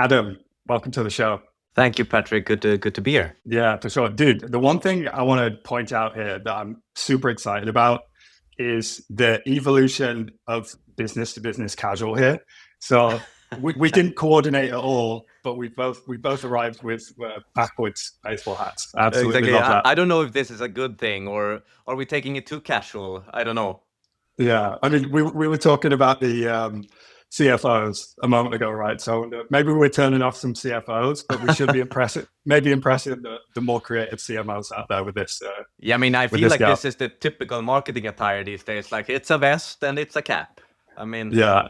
Adam, welcome to the show. Thank you, Patrick. Good to be here. Yeah, for sure. Dude, the one thing I want to point out here that I'm super excited about is the evolution of business to business casual here. So we didn't coordinate at all, but we both arrived with backwards baseball hats. I absolutely Exactly. love that. I don't know if this is a good thing or are we taking it too casual? I don't know. Yeah, I mean, we were talking about the CFOs a moment ago, right? So maybe we're turning off some CFOs, but we should be impressing the more creative CMOs out there with this. Yeah, I mean, I feel like this is the typical marketing attire these days. Like it's a vest and it's a cap. I mean, yeah,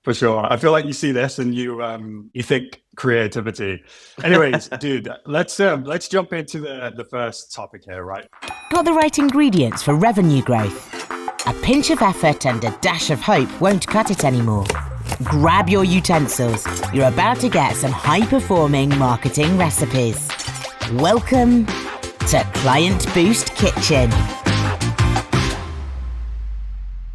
for sure. I feel like you see this and you think creativity. Anyways, dude, let's jump into the first topic here, right? Got the right ingredients for revenue growth? A pinch of effort and a dash of hope won't cut it anymore. Grab your utensils. You're about to get some high-performing marketing recipes. Welcome to KlientBoost Kitchen.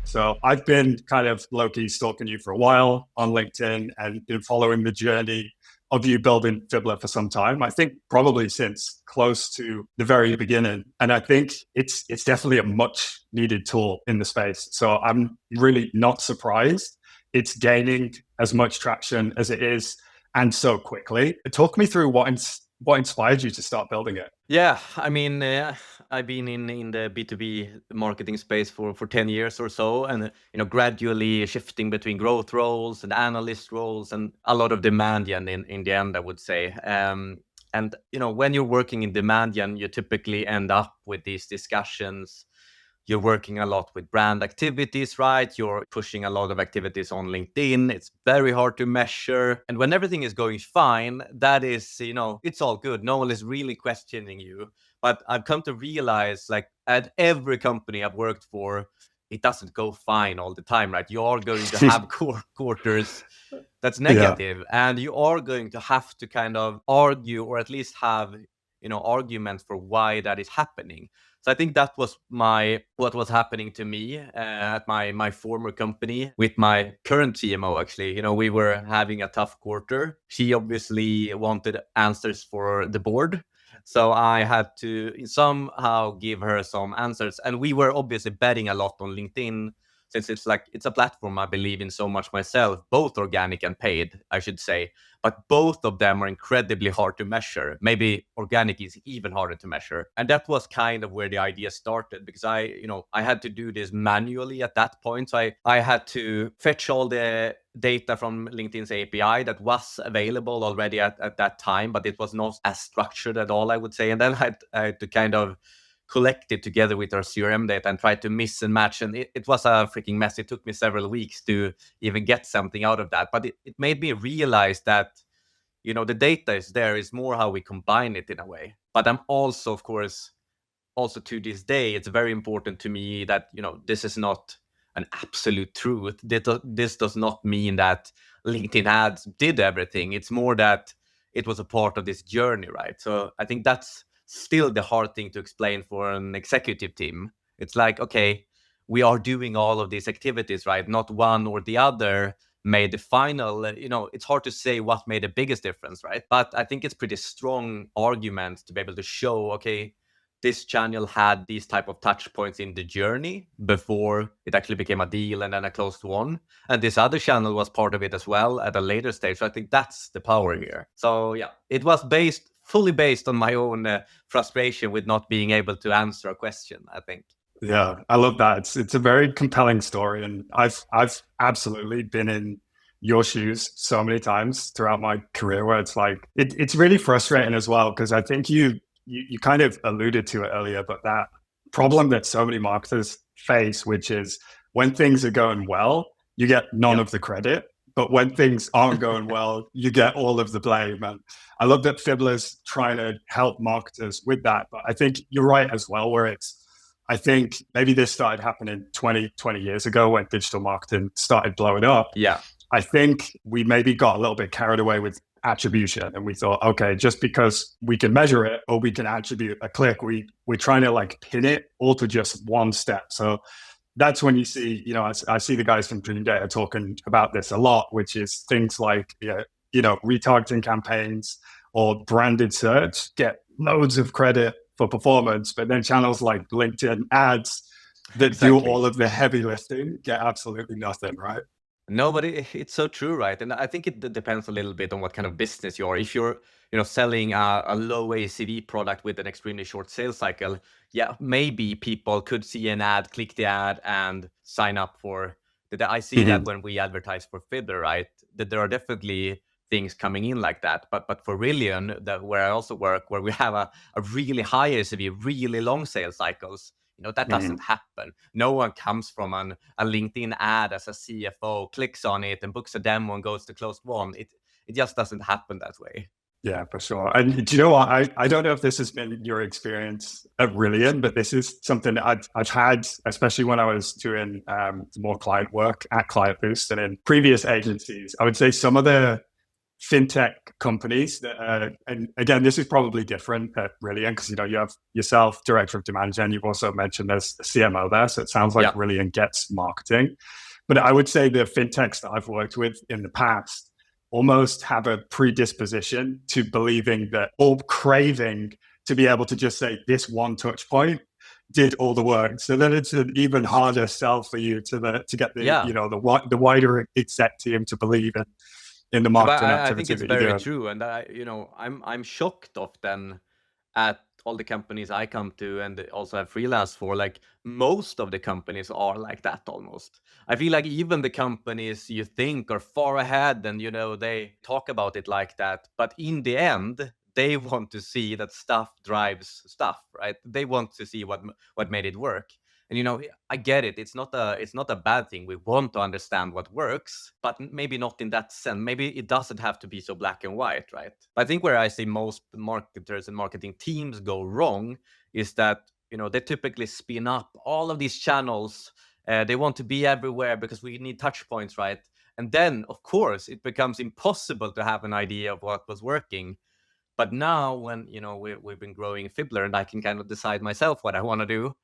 So I've been kind of low-key stalking you for a while on LinkedIn and been following the journey of you building Fibbler for some time. I think probably since close to the very beginning. And I think it's definitely a much needed tool in the space. So I'm really not surprised it's gaining as much traction as it is and so quickly. Talk me through what inspired you to start building it? Yeah, I mean, I've been in the B2B marketing space for 10 years or so, and gradually shifting between growth roles and analyst roles, and a lot of demand gen in the end, I would say. And when you're working in demand gen, you typically end up with these discussions. You're working a lot with brand activities, right? You're pushing a lot of activities on LinkedIn. It's very hard to measure. And when everything is going fine, that is, it's all good. No one is really questioning you. But I've come to realize, like, at every company I've worked for, it doesn't go fine all the time, right? You are going to have quarters that's negative, and you are going to have to kind of argue, or at least have arguments for why that is happening. So I think that was what was happening to me at my former company with my current CMO. Actually, we were having a tough quarter. She obviously wanted answers for the board, so I had to somehow give her some answers. And we were obviously betting a lot on LinkedIn, since it's a platform I believe in so much myself, both organic and paid, I should say. But both of them are incredibly hard to measure. Maybe organic is even harder to measure. And that was kind of where the idea started, because I had to do this manually at that point. So I had to fetch all the data from LinkedIn's API that was available already at that time, but it was not as structured at all, I would say. And then I had to kind of collect it together with our CRM data and try to mix and match. And it was a freaking mess. It took me several weeks to even get something out of that. But it made me realize that, the data is there. It's more how we combine it in a way. But I'm also, of course, also to this day, it's very important to me that, this is not an absolute truth. This does not mean that LinkedIn ads did everything. It's more that it was a part of this journey, right? So I think that's still the hard thing to explain for an executive team. It's like, okay, we are doing all of these activities, right? Not one or the other made the final. It's hard to say what made the biggest difference, right? But I think it's pretty strong arguments to be able to show, okay, this channel had these type of touch points in the journey before it actually became a deal and then a closed one. And this other channel was part of it as well at a later stage. So I think that's the power here. So yeah, it was fully based on my own frustration with not being able to answer a question, I think. Yeah, I love that. It's a very compelling story, and I've absolutely been in your shoes so many times throughout my career, where it's like it's really frustrating as well, because I think you kind of alluded to it earlier, but that problem that so many marketers face, which is when things are going well, you get none of the credit. But when things aren't going well, you get all of the blame. And I love that Fibbler's trying to help marketers with that. But I think you're right as well, where I think maybe this started happening 20 years ago when digital marketing started blowing up. Yeah. I think we maybe got a little bit carried away with attribution, and we thought, okay, just because we can measure it or we can attribute a click, we're trying to like pin it all to just one step. So that's when you see, I see the guys from Dream Data talking about this a lot, which is things like retargeting campaigns or branded search get loads of credit for performance, but then channels like LinkedIn ads that do all of the heavy lifting get absolutely nothing, right? No, but it's so true, right? And I think it depends a little bit on what kind of business you are. If you're, selling a low ACV product with an extremely short sales cycle, yeah, maybe people could see an ad, click the ad, and sign up for. I see that when we advertise for Fibbler, right? That there are definitely things coming in like that. But for Rillion, where I also work, where we have a really high ACV, really long sales cycles. That doesn't happen. No one comes from a LinkedIn ad as a CFO, clicks on it and books a demo and goes to closed one. It just doesn't happen that way. Yeah, for sure. And do you know what? I don't know if this has been your experience at Rillion, but this is something that I've had, especially when I was doing more client work at KlientBoost and in previous agencies. I would say some of the fintech companies that, and again, this is probably different at Rillion because you have yourself, director of demand gen. You've also mentioned there's a CMO there, so it sounds like Rillion gets marketing. But I would say the fintechs that I've worked with in the past almost have a predisposition to believing that, or craving to be able to just say this one touch point did all the work. So then it's an even harder sell for you to get the wider exec team to believe in the marketing activity. I think it's very true, and I'm shocked often at all the companies I come to and also have freelance for. Like most of the companies are like that almost. I feel like even the companies you think are far ahead and they talk about it like that, but in the end they want to see that stuff drives stuff, right? They want to see what made it work. And I get it. It's not a bad thing. We want to understand what works, but maybe not in that sense. Maybe it doesn't have to be so black and white, right? I think where I see most marketers and marketing teams go wrong is that they typically spin up all of these channels. They want to be everywhere because we need touch points, right? And then, of course, it becomes impossible to have an idea of what was working. But now, when we've been growing Fibbler, and I can kind of decide myself what I want to do.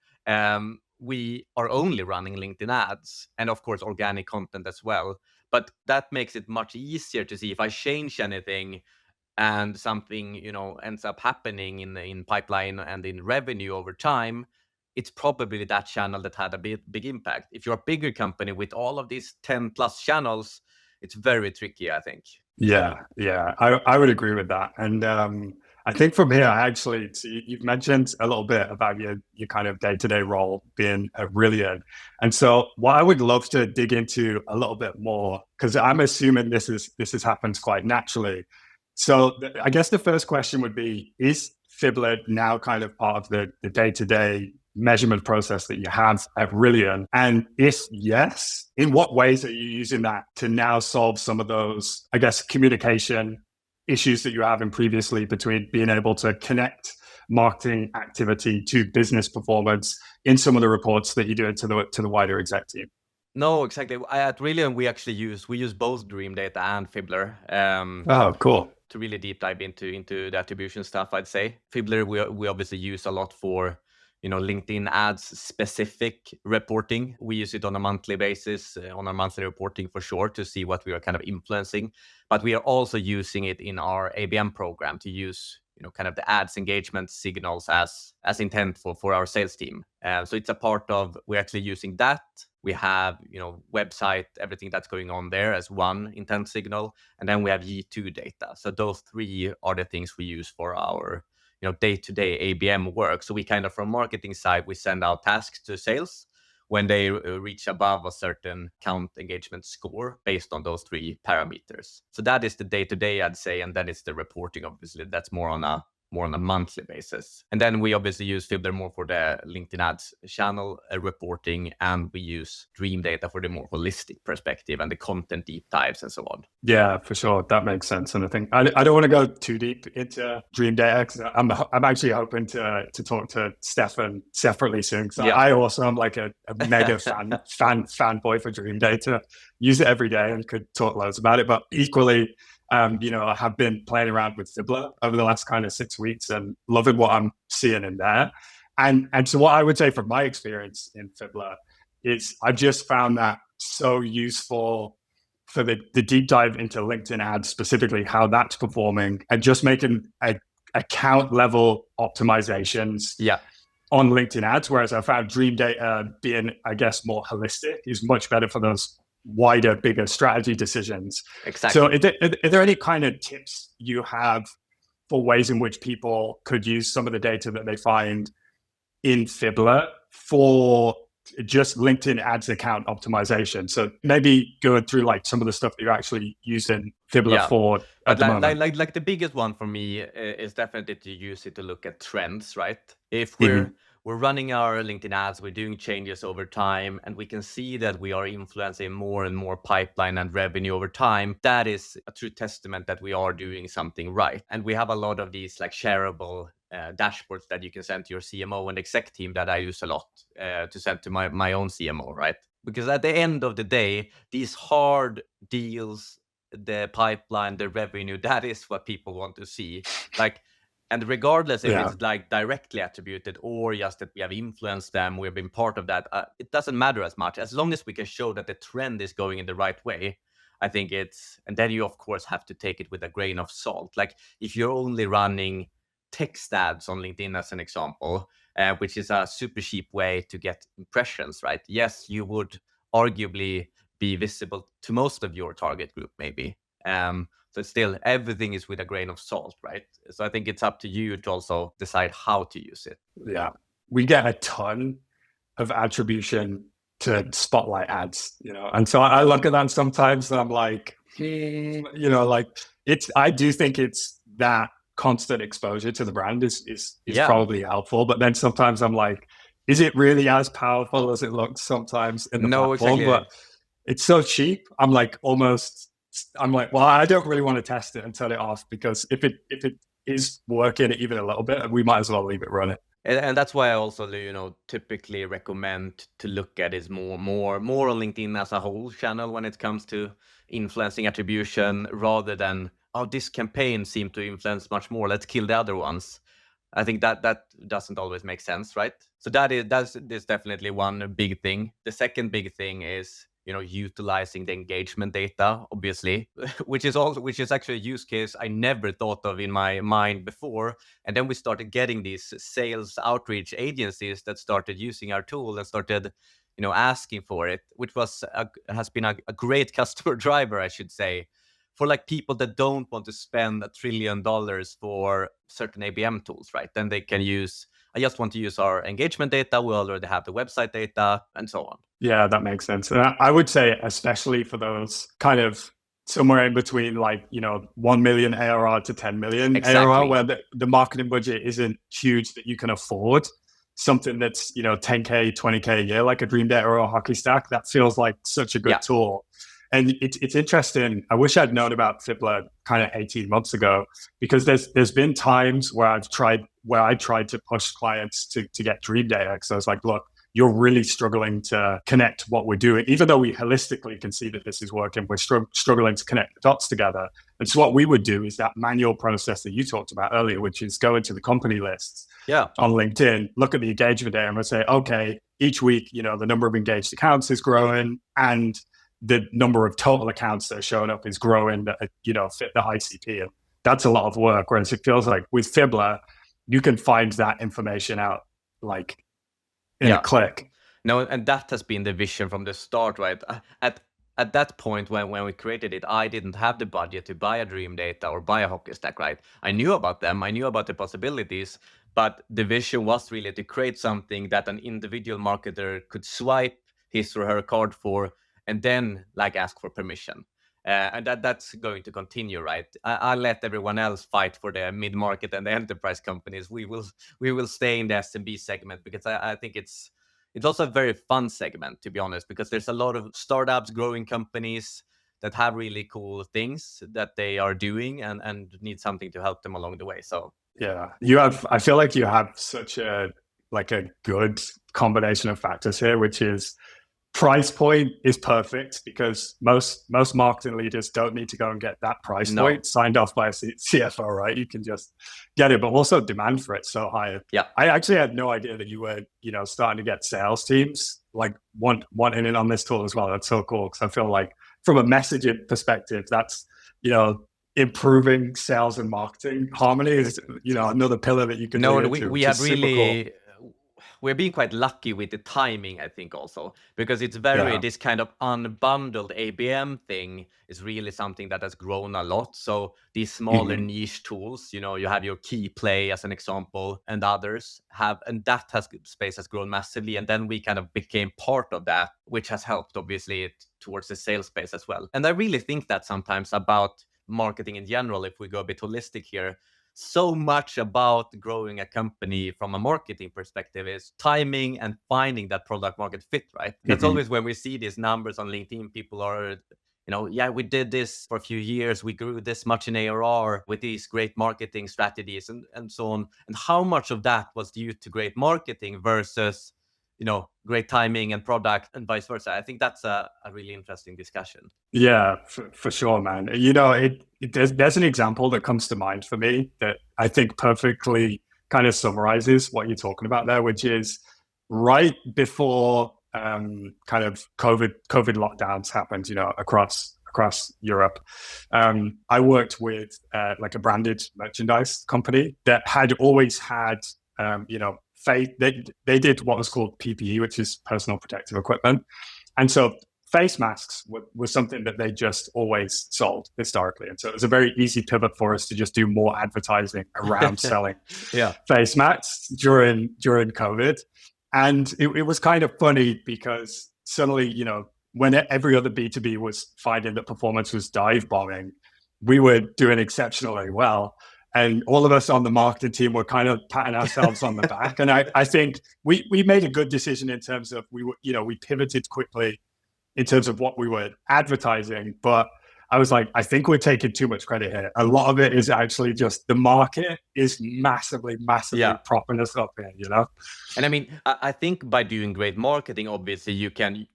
We are only running LinkedIn ads and of course organic content as well. But that makes it much easier to see if I change anything and something, ends up happening in pipeline and in revenue over time. It's probably that channel that had a big impact. If you're a bigger company with all of these 10 plus channels, it's very tricky, I think. Yeah, I would agree with that. And I think from here, you've mentioned a little bit about your kind of day-to-day role being a Rillion. And so what I would love to dig into a little bit more, because I'm assuming this has happened quite naturally. So I guess the first question would be, is Fibbler now kind of part of the day-to-day measurement process that you have at Rillion? And if yes, in what ways are you using that to now solve some of those, I guess, communication issues that you have in previously between being able to connect marketing activity to business performance in some of the reports that you do to the wider exec team? No, exactly. At Rillion, we use both Dream Data and Fibbler. Oh, cool. To really deep dive into the attribution stuff, I'd say. Fibbler, we obviously use a lot for LinkedIn ads specific reporting. We use it on a monthly basis, on our monthly reporting for sure, to see what we are kind of influencing. But we are also using it in our ABM program to use, kind of the ads engagement signals as intent for our sales team. So it's a part of, we're actually using that. We have, website, everything that's going on there as one intent signal. And then we have Y2 data. So those three are the things we use for our day-to-day ABM work. So we kind of, from marketing side, we send out tasks to sales when they reach above a certain count engagement score based on those three parameters. So that is the day-to-day, I'd say, and then it's the reporting, obviously. That's more on a monthly basis. And then we obviously use Fibbler more for the LinkedIn ads channel reporting, and we use Dream Data for the more holistic perspective and the content deep dives and so on. Yeah, for sure. That makes sense. And I think I don't want to go too deep into Dream Data because I'm actually hoping to talk to Stefan separately soon. So I also am like a mega fanboy for Dream Data. Use it every day and could talk loads about it. But equally, I have been playing around with Fibbler over the last kind of 6 weeks and loving what I'm seeing in there. And so what I would say from my experience in Fibbler is I've just found that so useful for the deep dive into LinkedIn ads, specifically how that's performing, and just making account level optimizations on LinkedIn ads. Whereas I found Dream Data being, I guess, more holistic is much better for those wider, bigger strategy decisions. Exactly. So are there any kind of tips you have for ways in which people could use some of the data that they find in Fibbler for just LinkedIn ads account optimization? So maybe going through like some of the stuff that you're actually using Fibbler for at the moment. Like the biggest one for me is definitely to use it to look at trends, right? If we're running our LinkedIn ads, we're doing changes over time, and we can see that we are influencing more and more pipeline and revenue over time. That is a true testament that we are doing something right. And we have a lot of these like shareable dashboards that you can send to your CMO and exec team that I use a lot to send to my own CMO, right? Because at the end of the day, these hard deals, the pipeline, the revenue, that is what people want to see. Like, and regardless if it's like directly attributed or just that we have influenced them, we've been part of that, it doesn't matter as much. As long as we can show that the trend is going in the right way, I think and then you of course have to take it with a grain of salt. Like if you're only running text ads on LinkedIn as an example, which is a super cheap way to get impressions, right? Yes, you would arguably be visible to most of your target group maybe. So still, everything is with a grain of salt, right? So I think it's up to you to also decide how to use it. Yeah. We get a ton of attribution to spotlight ads, and so I look at that sometimes and I'm like, like I do think it's that constant exposure to the brand is probably helpful. But then sometimes I'm like, is it really as powerful as it looks sometimes in the platform? Exactly. But it's so cheap. I'm like, well, I don't really want to test it and turn it off, because if it is working even a little bit, we might as well leave it running. And that's why I also, typically recommend to look at is more on LinkedIn as a whole channel when it comes to influencing attribution, rather than, this campaign seemed to influence much more, let's kill the other ones. I think that doesn't always make sense, right? So that's definitely one big thing. The second big thing is, utilizing the engagement data, obviously, which is actually a use case I never thought of in my mind before. And then we started getting these sales outreach agencies that started using our tool and started, asking for it, which has been a great customer driver, I should say, for like people that don't want to spend $1 trillion for certain ABM tools, right? Then they can I just want to use our engagement data. We already have the website data and so on. Yeah, that makes sense. And I would say, especially for those kind of somewhere in between, like, 1 million ARR to 10 million ARR, where the marketing budget isn't huge, that you can afford something that's, 10K, 20K a year, like a Dream Data or a Hockey Stack. That feels like such a good tool. And it's interesting. I wish I'd known about Fibbler kind of 18 months ago, because there's been times where I tried to push clients to get Dream Data. So I was like, look, you're really struggling to connect what we're doing. Even though we holistically can see that this is working, we're struggling to connect the dots together. And so what we would do is that manual process that you talked about earlier, which is go into the company lists on LinkedIn, look at the engagement data, and we'll say, okay, each week, the number of engaged accounts is growing, and the number of total accounts that are showing up is growing that, fit the ICP. And that's a lot of work. Whereas it feels like with Fibbler, you can find that information out like in a click. No, and that has been the vision from the start, right? At that point when we created it, I didn't have the budget to buy a Dream Data or buy a Hockey Stack, right? I knew about them. I knew about the possibilities, but the vision was really to create something that an individual marketer could swipe his or her card for, and then like ask for permission. And that's going to continue, right? I'll let everyone else fight for the mid-market and the enterprise companies. We will stay in the SMB segment, because I think it's also a very fun segment, to be honest, because there's a lot of startups, growing companies that have really cool things that they are doing and need something to help them along the way. So yeah, I feel like you have such a good combination of factors here, which is price point is perfect, because most marketing leaders don't need to go and get that price point signed off by a CFO, right? You can just get it, but also demand for it so high. Yeah, I actually had no idea that you were, starting to get sales teams like wanting in on this tool as well. That's so cool, because I feel like from a messaging perspective, that's, improving sales and marketing harmony is, another pillar that you can No, lean and into, we which have is super cool. really we're being quite lucky with the timing, I think, also because it's very Yeah. this kind of unbundled ABM thing is really something that has grown a lot. So these smaller niche tools, you have your key play as an example, and others have, and that space has grown massively. And then we kind of became part of that, which has helped obviously towards the sales space as well. And I really think that sometimes about marketing in general, if we go a bit holistic here, so much about growing a company from a marketing perspective is timing and finding that product market fit, right? That's always when we see these numbers on LinkedIn, people are, yeah, we did this for a few years. We grew this much in ARR with these great marketing strategies and so on. And how much of that was due to great marketing versus, great timing and product and vice versa? I think that's a really interesting discussion. Yeah, for sure, man. There's an example that comes to mind for me that I think perfectly kind of summarizes what you're talking about there, which is right before kind of COVID lockdowns happened, across Europe. I worked with like a branded merchandise company that had always had, they did what was called PPE, which is personal protective equipment, and so face masks was something that they just always sold historically. And so it was a very easy pivot for us to just do more advertising around selling face masks during COVID. And it was kind of funny because suddenly, when every other B2B was finding that performance was dive bombing, we were doing exceptionally well. And all of us on the marketing team were kind of patting ourselves on the back. And I think we made a good decision in terms of we pivoted quickly in terms of what we were advertising, but I was like, I think we're taking too much credit here. A lot of it is actually just the market is massively propping us up here, And I mean, I think by doing great marketing, obviously you can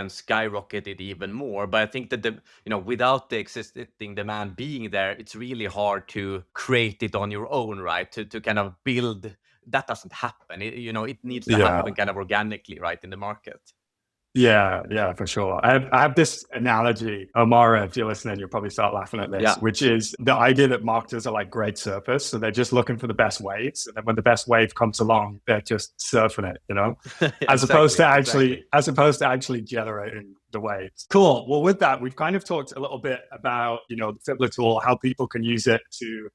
skyrocket it even more. But I think that without the existing demand being there, it's really hard to create it on your own, right? To kind of build. That doesn't happen. It needs to happen kind of organically, right, in the market. Yeah, for sure. I have this analogy, Omara, if you're listening, you'll probably start laughing at this, which is the idea that marketers are like great surfers. So they're just looking for the best waves. And then when the best wave comes along, they're just surfing it, as opposed to actually generating the waves. Cool. Well, with that, we've kind of talked a little bit about, the Fibbler tool, how people can use it to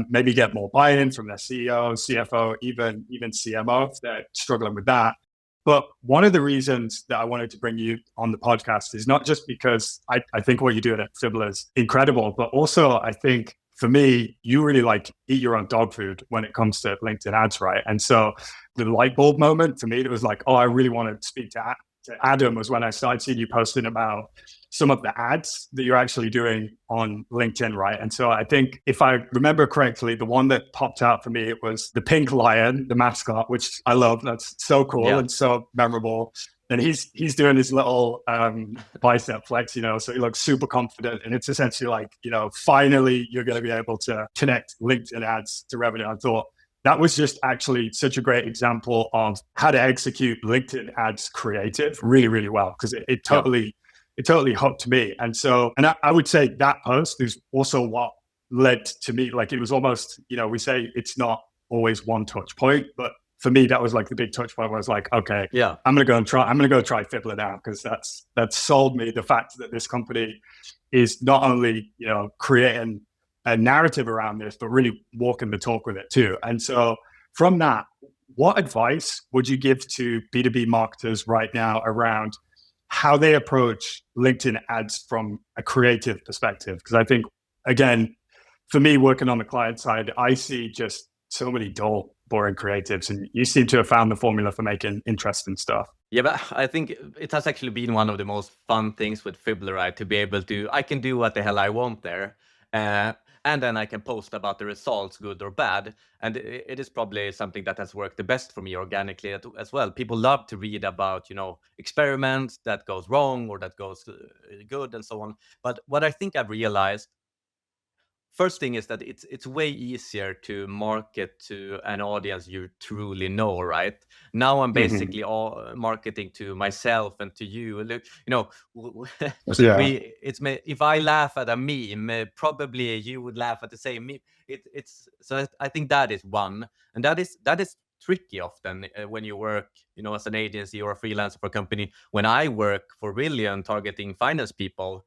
maybe get more buy-in from their CEO, CFO, even CMO if they're struggling with that. But one of the reasons that I wanted to bring you on the podcast is not just because I think what you do at Fibbler is incredible, but also I think for me, you really like eat your own dog food when it comes to LinkedIn ads, right? And so the light bulb moment for me, it was like, oh, I really want to speak to Adam was when I started seeing you posting about some of the ads that you're actually doing on LinkedIn, right? And so I think if I remember correctly, the one that popped out for me, it was the pink lion, the mascot, which I love. That's so cool and so memorable. And he's doing his little bicep flex, so he looks super confident. And it's essentially like, finally you're going to be able to connect LinkedIn ads to revenue. I thought that was just actually such a great example of how to execute LinkedIn ads creative really, really well, because it totally hooked me. And so, and I would say that post is also what led to me. Like it was almost, we say it's not always one touch point, but for me, that was like the big touch point where I was like, okay, I'm going to go try Fibbler now, because that's sold me the fact that this company is not only, creating a narrative around this, but really walking the talk with it too. And so from that, what advice would you give to B2B marketers right now around how they approach LinkedIn ads from a creative perspective? Because I think, again, for me, working on the client side, I see just so many dull, boring creatives, and you seem to have found the formula for making interesting stuff. Yeah, but I think it has actually been one of the most fun things with Fibbler, right? To be able to, I can do what the hell I want there. And then I can post about the results, good or bad. And it is probably something that has worked the best for me organically as well. People love to read about, experiments that goes wrong or that goes good and so on. But what I think I've realized, first thing is that it's way easier to market to an audience you truly know, right? Now I'm basically all marketing to myself and to you. Look, Yeah. if I laugh at a meme, probably you would laugh at the same meme. I think that is one, and that is tricky often when you work, as an agency or a freelancer for a company. When I work for Rillion targeting finance people,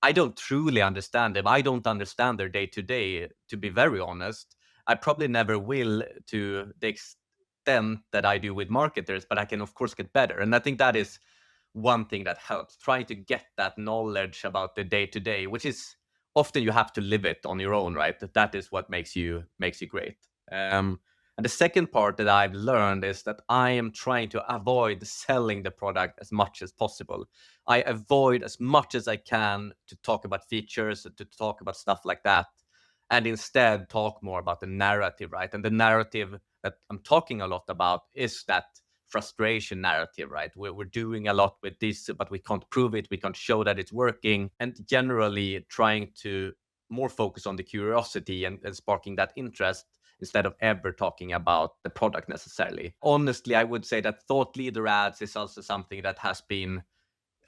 I don't truly understand them. I don't understand their day to day, to be very honest. I probably never will to the extent that I do with marketers, but I can, of course, get better. And I think that is one thing that helps, trying to get that knowledge about the day to day, which is often you have to live it on your own, right? That is what makes you great. And the second part that I've learned is that I am trying to avoid selling the product as much as possible. I avoid as much as I can to talk about features, to talk about stuff like that, and instead talk more about the narrative, right? And the narrative that I'm talking a lot about is that frustration narrative, right? We're doing a lot with this, but we can't prove it. We can't show that it's working. And generally trying to more focus on the curiosity and sparking that interest instead of ever talking about the product necessarily. Honestly, I would say that thought leader ads is also something that has been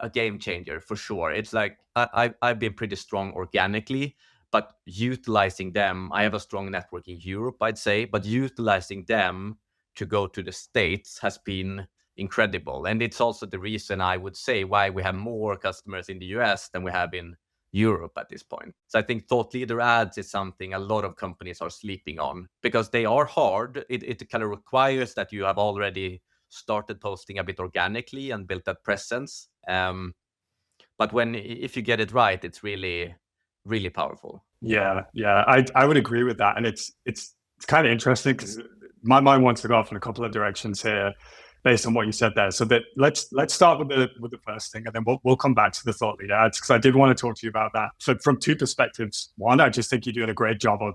a game changer for sure. It's like I've been pretty strong organically, but utilizing them, I have a strong network in Europe, I'd say, but utilizing them to go to the States has been incredible. And it's also the reason I would say why we have more customers in the US than we have in Europe at this point. So I think thought leader ads is something a lot of companies are sleeping on because they are hard. It kind of requires that you have already started posting a bit organically and built that presence. But if you get it right, it's really, really powerful. Yeah, I would agree with that, and it's kind of interesting because my mind wants to go off in a couple of directions here, based on what you said there. So that let's start with the first thing, and then we'll come back to the thought leader ads because I did want to talk to you about that. So from two perspectives, one, I just think you're doing a great job of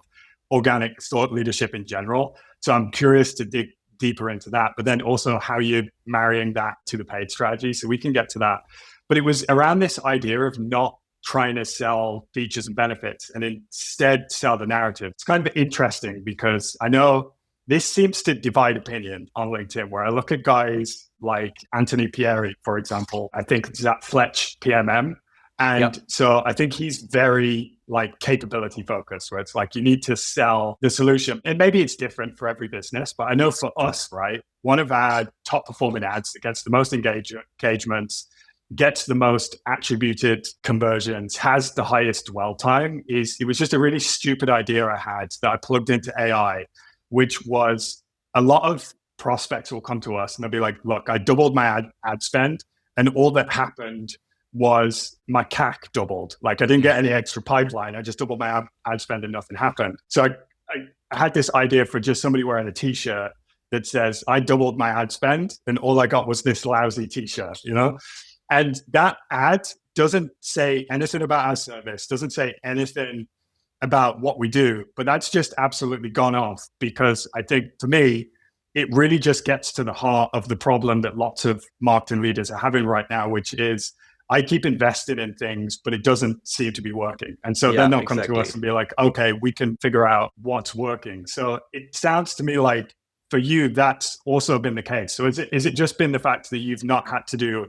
organic thought leadership in general. So I'm curious to dig deeper into that, but then also how you're marrying that to the paid strategy. So we can get to that. But it was around this idea of not trying to sell features and benefits and instead sell the narrative. It's kind of interesting because I know this seems to divide opinion on LinkedIn, where I look at guys like Anthony Pieri, for example. I think it's at Fletch PMM. And so I think he's very capability focused, where it's like you need to sell the solution. And maybe it's different for every business, but I know for us, right, one of our top performing ads that gets the most engagements, gets the most attributed conversions, has the highest dwell time, it was just a really stupid idea I had that I plugged into AI, which was a lot of prospects will come to us and they'll be like, look, I doubled my ad spend, and all that happened was my CAC doubled. I didn't get any extra pipeline. I just doubled my ad spend and nothing happened. So I had this idea for just somebody wearing a t-shirt that says, I doubled my ad spend and all I got was this lousy t-shirt, And that ad doesn't say anything about our service, doesn't say anything about what we do, but that's just absolutely gone off because I think, to me, it really just gets to the heart of the problem that lots of marketing leaders are having right now, which is I keep investing in things, but it doesn't seem to be working. And so then they'll come to us and be like, okay, we can figure out what's working. So it sounds to me like for you, that's also been the case. So is it just been the fact that you've not had to do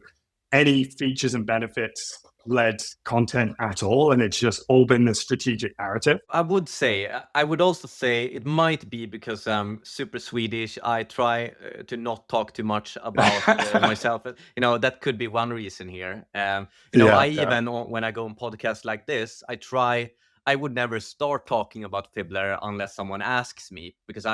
any features and benefits led content at all, and it's just all been the strategic narrative? I would also say it might be because I'm super Swedish. I try to not talk too much about myself. That could be one reason here. Even when I go on podcasts like this, I would never start talking about Fibbler unless someone asks me, because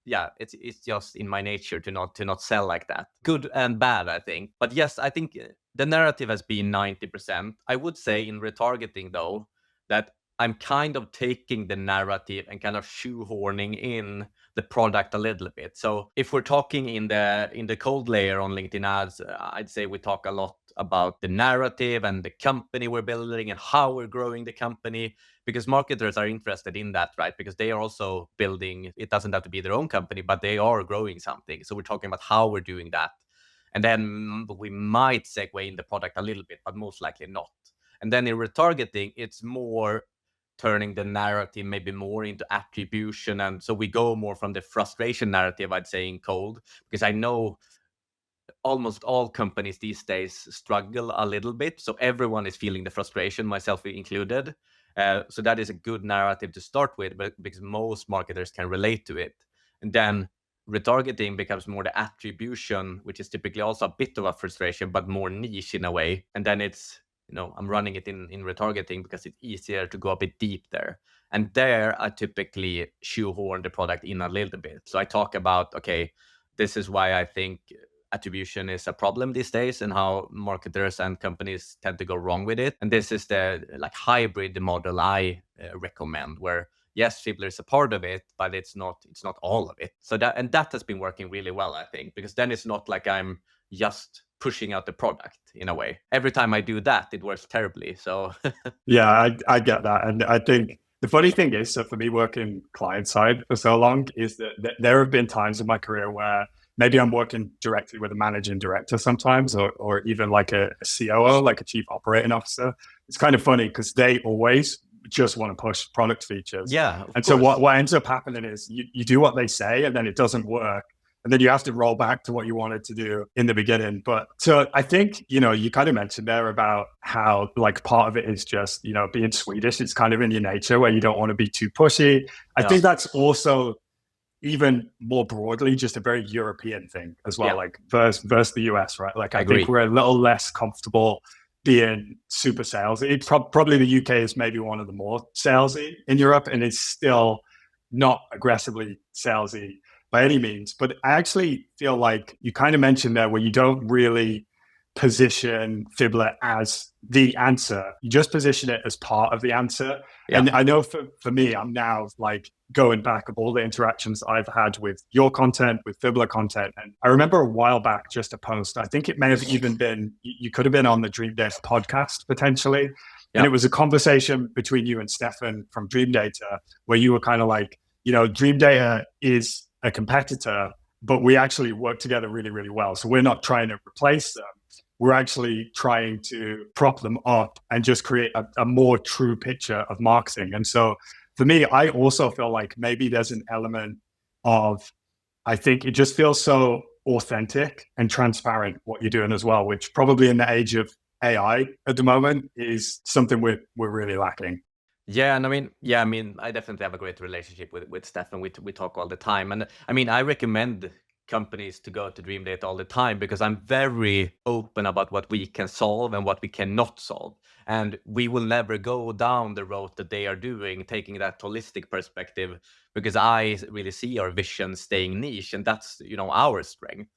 it's just in my nature to not sell like that. Good and bad, I think. But yes, I think the narrative has been 90%. I would say in retargeting, though, that I'm kind of taking the narrative and kind of shoehorning in the product a little bit. So if we're talking in the cold layer on LinkedIn ads, I'd say we talk a lot about the narrative and the company we're building and how we're growing the company, because marketers are interested in that, right? Because they are also building, it doesn't have to be their own company, but they are growing something. So we're talking about how we're doing that. And then we might segue in the product a little bit, but most likely not. And then in retargeting, it's more turning the narrative maybe more into attribution. And so we go more from the frustration narrative, I'd say, in code, because I know almost all companies these days struggle a little bit. So everyone is feeling the frustration, myself included. So that is a good narrative to start with, but because most marketers can relate to it. And then retargeting becomes more the attribution, which is typically also a bit of a frustration, but more niche in a way. And then it's, I'm running it in retargeting because it's easier to go a bit deep there. And there I typically shoehorn the product in a little bit. So I talk about, okay, this is why I think attribution is a problem these days and how marketers and companies tend to go wrong with it. And this is the hybrid model I recommend, where yes, Fibbler is a part of it, but it's not all of it. So that has been working really well, I think, because then it's not like I'm just pushing out the product in a way. Every time I do that, it works terribly. So yeah, I get that. And I think the funny thing is, so for me working client side for so long, is that there have been times in my career where maybe I'm working directly with a managing director sometimes, or even like a COO, like a chief operating officer. It's kind of funny because they always just want to push product features. Yeah. And so what ends up happening is you do what they say and then it doesn't work. And then you have to roll back to what you wanted to do in the beginning. But so I think, you kind of mentioned there about how like part of it is just, being Swedish. It's kind of in your nature where you don't want to be too pushy. I think that's also even more broadly just a very European thing as well, like versus the US, right? Like I think we're a little less comfortable being super salesy. Probably the UK is maybe one of the more salesy in Europe, and it's still not aggressively salesy by any means. But I actually feel like you kind of mentioned there where you don't really position Fibbler as the answer. You just position it as part of the answer. Yeah. And I know for me, I'm now like going back of all the interactions I've had with your content, with Fibbler content. And I remember a while back, just a post, I think it may have even been, you could have been on the Dream Data podcast potentially. Yeah. And it was a conversation between you and Stefan from Dream Data, where you were kind of like, Dream Data is a competitor, but we actually work together really, really well. So we're not trying to replace them. We're actually trying to prop them up and just create a more true picture of marketing. And so for me, I also feel like maybe there's an element of, I think it just feels so authentic and transparent what you're doing as well, which probably in the age of AI at the moment is something we're really lacking. Yeah, and I definitely have a great relationship with Stefan. We talk all the time, and I recommend companies to go to Dream Data all the time because I'm very open about what we can solve and what we cannot solve. And we will never go down the road that they are doing, taking that holistic perspective, because I really see our vision staying niche, and that's, our strength.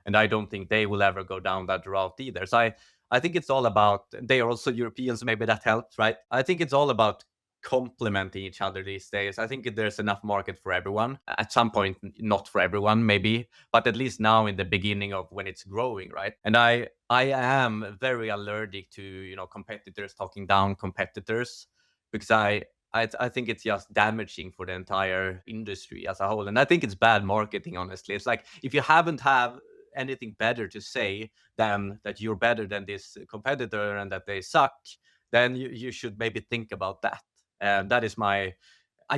And I don't think they will ever go down that route either. So I think it's all about, they are also Europeans, so maybe that helps, right? I think it's all about complementing each other these days. I think there's enough market for everyone. At some point, not for everyone, maybe, but at least now in the beginning of when it's growing, right? And I am very allergic to, competitors talking down competitors, because I think it's just damaging for the entire industry as a whole. And I think it's bad marketing, honestly. It's like, if you haven't have anything better to say than that you're better than this competitor and that they suck, then you should maybe think about that. And that is I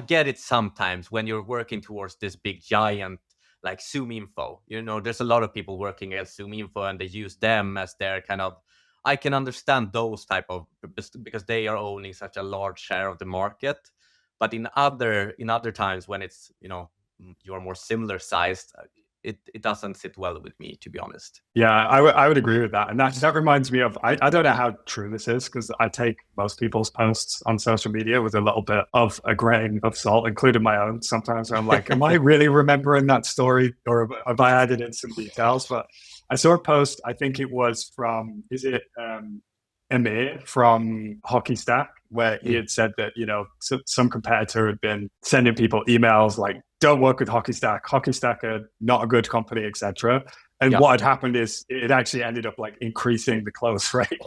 get it sometimes when you're working towards this big giant like ZoomInfo. There's a lot of people working at ZoomInfo and they use them as their kind of, I can understand those type of, because they are owning such a large share of the market. But in other times when it's, you're more similar sized, it doesn't sit well with me, to be honest. Yeah, I would agree with that. And that reminds me of, I don't know how true this is, because I take most people's posts on social media with a little bit of a grain of salt, including my own. Sometimes I'm like, am I really remembering that story, or have I added in some details? But I saw a post, I think it was from, Amir from Hockey Stack, where he had said that, some competitor had been sending people emails like, don't work with Hockey Stack. Hockey Stack are not a good company, etc. And what had happened is it actually ended up like increasing the close rate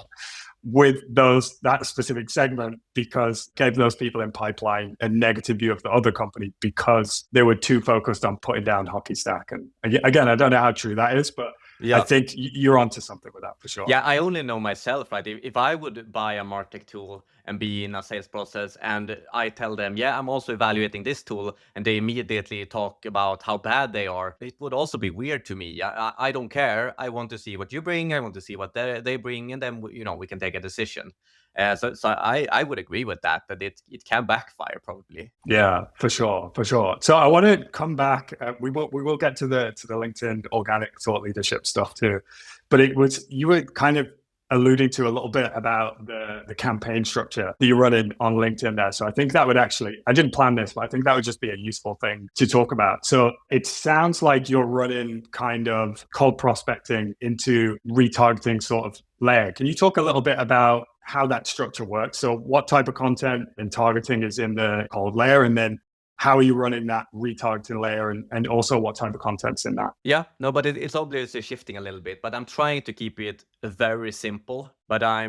with that specific segment, because it gave those people in pipeline a negative view of the other company because they were too focused on putting down Hockey Stack. And again, I don't know how true that is, but I think you're onto something with that for sure. Yeah, I only know myself, right? If I would buy a MarTech tool and be in a sales process, and I tell them, yeah, I'm also evaluating this tool, and they immediately talk about how bad they are, it would also be weird to me. I don't care. I want to see what you bring. I want to see what they bring, and then we can take a decision. So I would agree with that it can backfire probably. Yeah, for sure. So I want to come back. We will get to the LinkedIn organic thought leadership stuff too, but you were kind of alluding to a little bit about the campaign structure that you're running on LinkedIn there. So I think that would actually, I didn't plan this, but I think that would just be a useful thing to talk about. So it sounds like you're running kind of cold prospecting into retargeting sort of layer. Can you talk a little bit about how that structure works? So what type of content and targeting is in the cold layer, and then how are you running that retargeting layer, and also what type of content's in that? Yeah, no, but it's obviously shifting a little bit, but I'm trying to keep it very simple. But I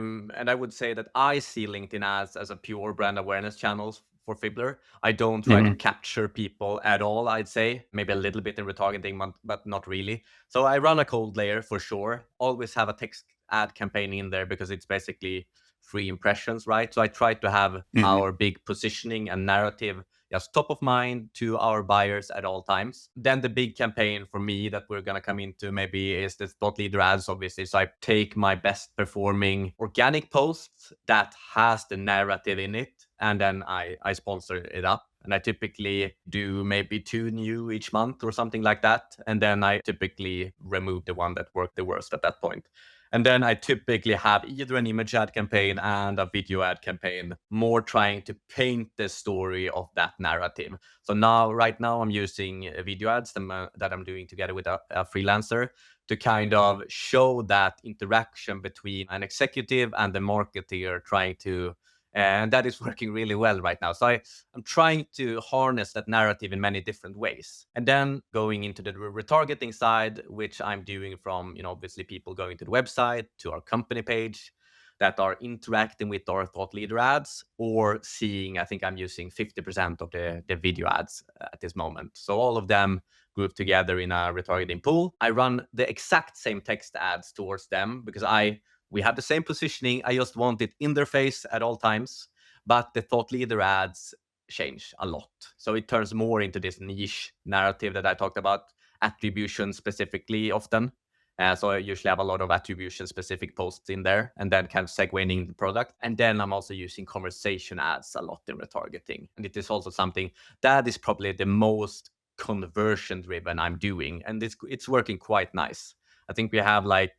would say that I see LinkedIn as a pure brand awareness channel for Fibbler. I don't try to capture people at all, I'd say. Maybe a little bit in retargeting, but not really. So I run a cold layer for sure. Always have a text ad campaign in there because it's basically free impressions, right? So I try to have our big positioning and narrative just top of mind to our buyers at all times. Then the big campaign for me that we're going to come into maybe is the thought leader ads, obviously. So I take my best performing organic posts that has the narrative in it, and then I sponsor it up. And I typically do maybe 2 new each month or something like that. And then I typically remove the one that worked the worst at that point. And then I typically have either an image ad campaign and a video ad campaign, more trying to paint the story of that narrative. So right now, I'm using video ads that I'm doing together with a freelancer to kind of show that interaction between an executive and the marketer and that is working really well right now. So I'm trying to harness that narrative in many different ways. And then going into the retargeting side, which I'm doing from, obviously people going to the website, to our company page, that are interacting with our thought leader ads, or seeing, I think I'm using 50% of the video ads at this moment. So all of them grouped together in a retargeting pool. I run the exact same text ads towards them because we have the same positioning. I just want it in their face at all times. But the thought leader ads change a lot. So it turns more into this niche narrative that I talked about, attribution specifically often. So I usually have a lot of attribution specific posts in there, and then kind of segueing the product. And then I'm also using conversation ads a lot in retargeting. And it is also something that is probably the most conversion driven I'm doing. And it's working quite nice. I think we have like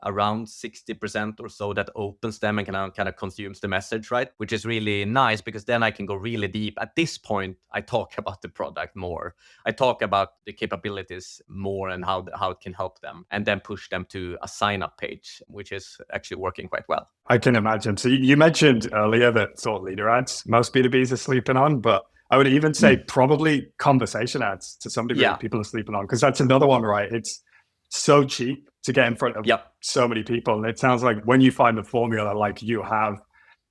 around 60% or so that opens them and kind of consumes the message, right? Which is really nice because then I can go really deep. At this point, I talk about the product more. I talk about the capabilities more and how it can help them, and then push them to a sign-up page, which is actually working quite well. I can imagine. So you mentioned earlier that thought leader ads, most B2Bs are sleeping on, but I would even say probably conversation ads to some degree people are sleeping on, because that's another one, right? It's so cheap to get in front of so many people. And it sounds like when you find the formula like you have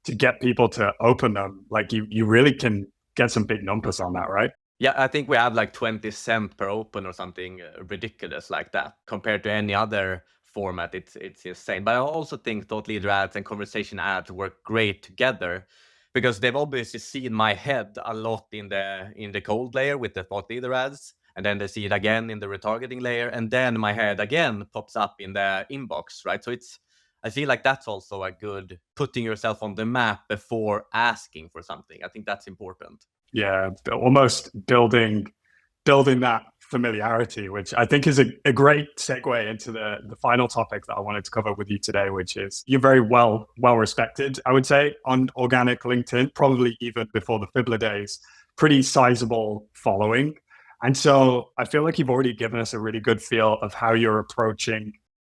to get people to open them, like you really can get some big numbers on that, right? Yeah, I think we have like 20 cents per open or something ridiculous like that. Compared to any other format, it's insane. But I also think thought leader ads and conversation ads work great together, because they've obviously seen my head a lot in the cold layer with the thought leader ads. And then they see it again in the retargeting layer, and then my head again pops up in the inbox, right? So I feel like that's also a good putting yourself on the map before asking for something. I think that's important. Yeah, almost building that familiarity, which I think is a great segue into the final topic that I wanted to cover with you today, which is you're very well respected, I would say, on organic LinkedIn, probably even before the Fibbler days, pretty sizable following. And so I feel like you've already given us a really good feel of how you're approaching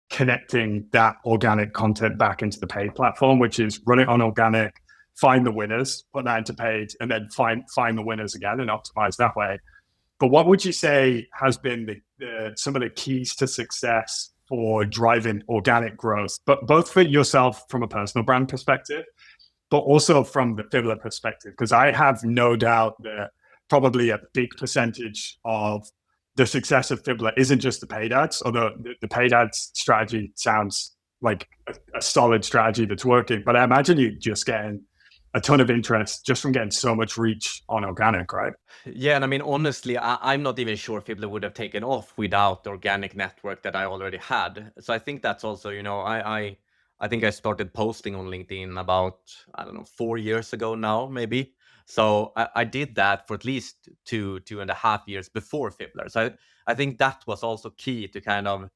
connecting that organic content back into the paid platform, which is run it on organic, find the winners, put that into paid, and then find the winners again and optimize that way. But what would you say has been some of the keys to success for driving organic growth, but both for yourself from a personal brand perspective, but also from the Fibbler perspective? Because I have no doubt that probably a big percentage of the success of Fibbler isn't just the paid ads, although the paid ads strategy sounds like a solid strategy that's working. But I imagine you're just getting a ton of interest just from getting so much reach on organic, right? Yeah, and I mean, honestly, I'm not even sure Fibbler would have taken off without the organic network that I already had. So I think that's also, I think I started posting on LinkedIn about, I don't know, 4 years ago now, maybe. So I did that for at least 2.5 years before Fibbler. So I think that was also key to kind of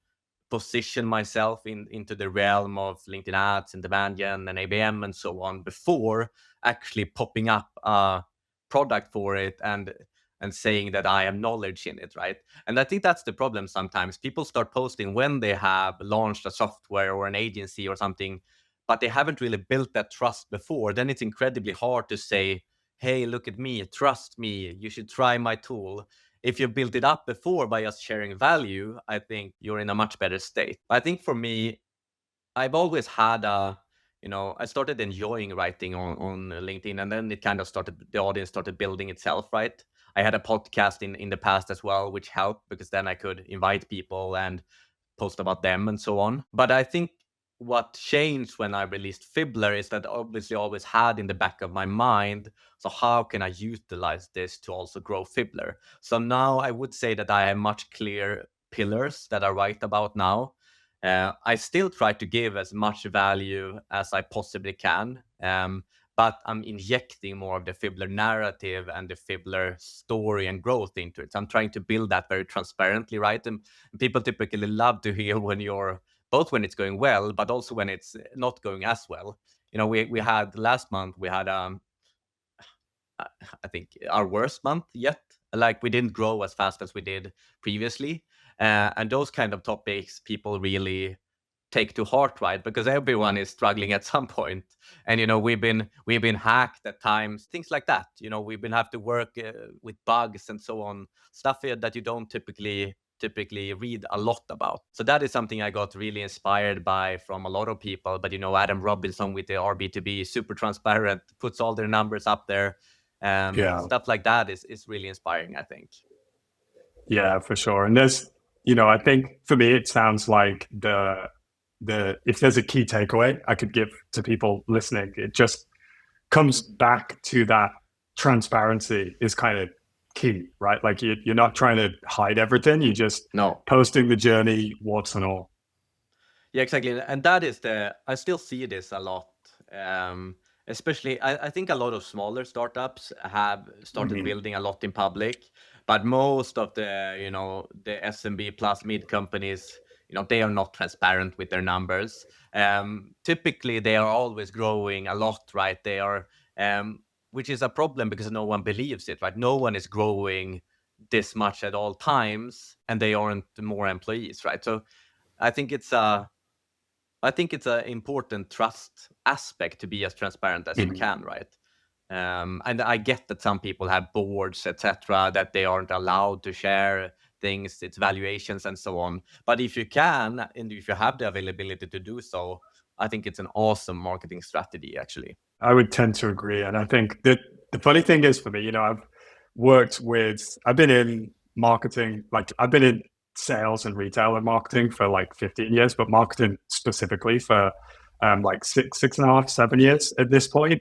position myself into the realm of LinkedIn ads and demand gen and ABM and so on before actually popping up a product for it and saying that I have knowledge in it, right? And I think that's the problem sometimes. People start posting when they have launched a software or an agency or something, but they haven't really built that trust before. Then it's incredibly hard to say, hey, look at me, trust me, you should try my tool. If you built it up before by just sharing value, I think you're in a much better state. I think for me, I've always had I started enjoying writing on LinkedIn, and then it kind of the audience started building itself, right? I had a podcast in the past as well, which helped because then I could invite people and post about them and so on. But I think what changed when I released Fibbler is that obviously I always had in the back of my mind, so how can I utilize this to also grow Fibbler? So now I would say that I have much clear pillars that I write about now. I still try to give as much value as I possibly can, but I'm injecting more of the Fibbler narrative and the Fibbler story and growth into it. So I'm trying to build that very transparently, right? And people typically love to hear when both when it's going well, but also when it's not going as well. We had last month, we had I think our worst month yet. Like we didn't grow as fast as we did previously. And those kind of topics people really take to heart, right? Because everyone is struggling at some point. And we've been hacked at times, things like that. We've been have to work with bugs and so on, stuff here that you don't typically read a lot about. So that is something I got really inspired by from a lot of people. But Adam Robinson with the B2B, super transparent, puts all their numbers up there. Stuff like that is really inspiring, I think. Yeah, for sure. And there's, I think for me, it sounds like if there's a key takeaway I could give to people listening, it just comes back to that transparency is kind of key, right? Like you're not trying to hide everything. You just posting the journey, warts and all. Yeah, exactly. And that is I still see this a lot. Especially, I think a lot of smaller startups have started building a lot in public, but most of the SMB plus mid companies, they are not transparent with their numbers. Typically, they are always growing a lot, right? They are, which is a problem because no one believes it, right? No one is growing this much at all times, and they aren't more employees, right? So I think it's an important trust aspect to be as transparent as you can, right? And I get that some people have boards, etc., that they aren't allowed to share things, its valuations and so on. But if you can, and if you have the availability to do so, I think it's an awesome marketing strategy, actually. I would tend to agree. And I think that the funny thing is for me, I've been in marketing, like I've been in sales and retail and marketing for like 15 years, but marketing specifically for like 6.5, 7 years at this point.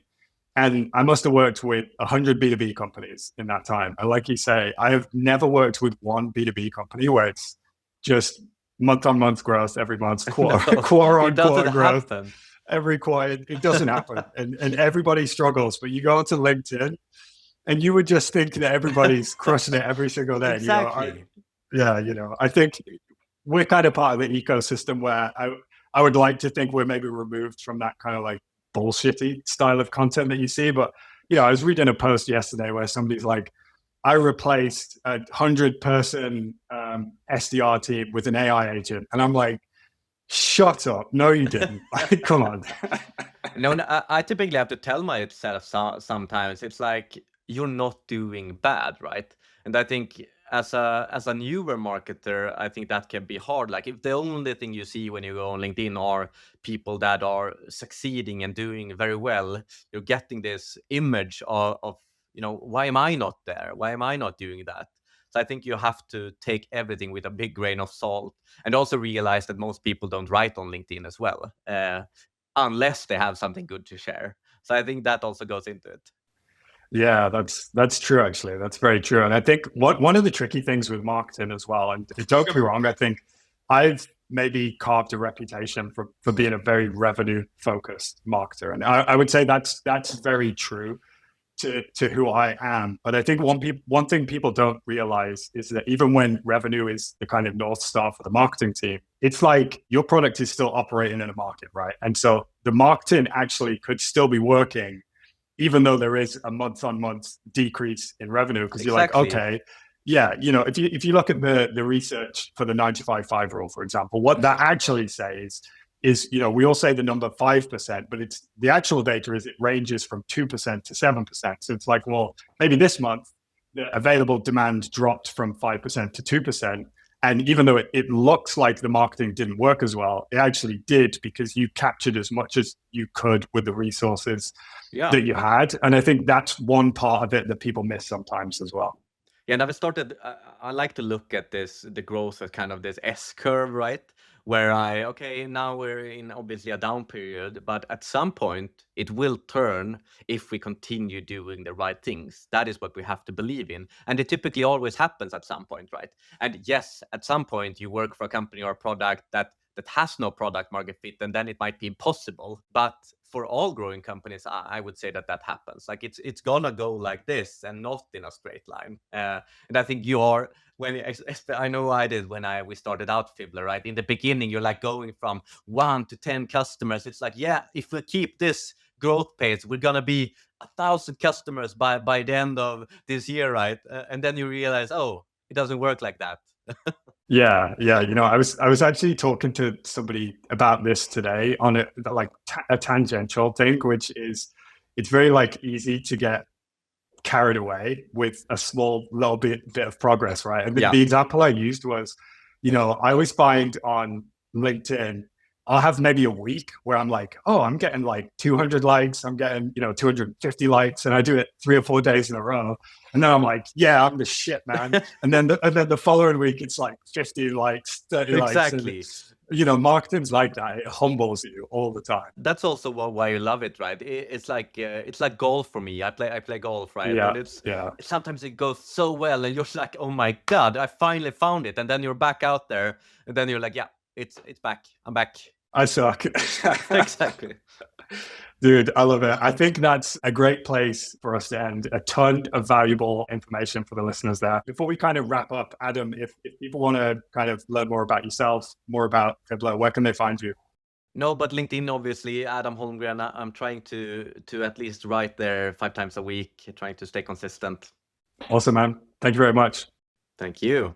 And I must have worked with 100 B2B companies in that time. And like you say, I have never worked with one B2B company where it's just month-on-month growth every month, quarter-on-quarter growth. Happen. Every quarter. It doesn't happen. And everybody struggles. But you go onto LinkedIn and you would just think that everybody's crushing it every single day. Exactly. I think we're kind of part of the ecosystem where I would like to think we're maybe removed from that kind of like bullshitty style of content that you see. But, I was reading a post yesterday where somebody's like, I replaced a 100-person SDR team with an AI agent. And I'm like, shut up. No, you didn't. Come on. No, I typically have to tell myself sometimes, it's like, you're not doing bad, right? And I think as a newer marketer, I think that can be hard. Like if the only thing you see when you go on LinkedIn are people that are succeeding and doing very well, you're getting this image of why am I not there? Why am I not doing that? So I think you have to take everything with a big grain of salt, and also realize that most people don't write on LinkedIn as well, unless they have something good to share. So I think that also goes into it. Yeah, that's true. Actually, that's very true. And I think one of the tricky things with marketing as well, and don't get me wrong, I think I've maybe carved a reputation for being a very revenue focused marketer, and I would say that's very true to who I am. But I think one thing people don't realize is that even when revenue is the kind of North Star for the marketing team, it's like your product is still operating in a market, right? And so the marketing actually could still be working even though there is a month-on-month decrease in revenue, because you're like, okay, yeah, if you look at the research for the 95-5 rule, for example, what that actually says is, we all say the number 5%, but it's the actual data is it ranges from 2% to 7%. So it's like, well, maybe this month the available demand dropped from 5% to 2%. And even though it looks like the marketing didn't work as well, it actually did, because you captured as much as you could with the resources that you had. And I think that's one part of it that people miss sometimes as well. Yeah, and I've started, I like to look at the growth as kind of this S curve, right? Where now we're in obviously a down period, but at some point it will turn if we continue doing the right things. That is what we have to believe in. And it typically always happens at some point, right? And yes, at some point you work for a company or a product that has no product market fit, and then it might be impossible. But for all growing companies, I would say that happens. Like it's gonna go like this and not in a straight line. And I think I know I did when we started out Fibbler, right? In the beginning, you're like going from 1 to 10 customers. It's like, yeah, if we keep this growth pace, we're gonna be 1,000 customers by the end of this year, right? And then you realize, oh, it doesn't work like that. Yeah. I was actually talking to somebody about this today on a tangential thing, which is it's very easy to get carried away with a small little bit of progress, right? And the example I used was, I always find on LinkedIn, I'll have maybe a week where I'm like, oh, I'm getting 200 likes, I'm getting 250 likes, and I do it 3 or 4 days in a row, and then I'm like, yeah, I'm the shit, man. and then the following week it's 50 likes, 30 exactly. likes. And, marketing's like that. It humbles you all the time. That's also why you love it, right? It's like golf for me. I play golf, right? Yeah, and sometimes it goes so well, and you're like, oh my god, I finally found it, and then you're back out there, and then you're like, yeah, it's back. I'm back. I suck. Exactly. Dude, I love it. I think that's a great place for us to end. A ton of valuable information for the listeners there. Before we kind of wrap up, Adam, if people want to kind of learn more about yourself, more about Fibbler, where can they find you? No, but LinkedIn, obviously, Adam Holmgren. I'm trying to at least write there 5 times a week, trying to stay consistent. Awesome, man. Thank you very much. Thank you.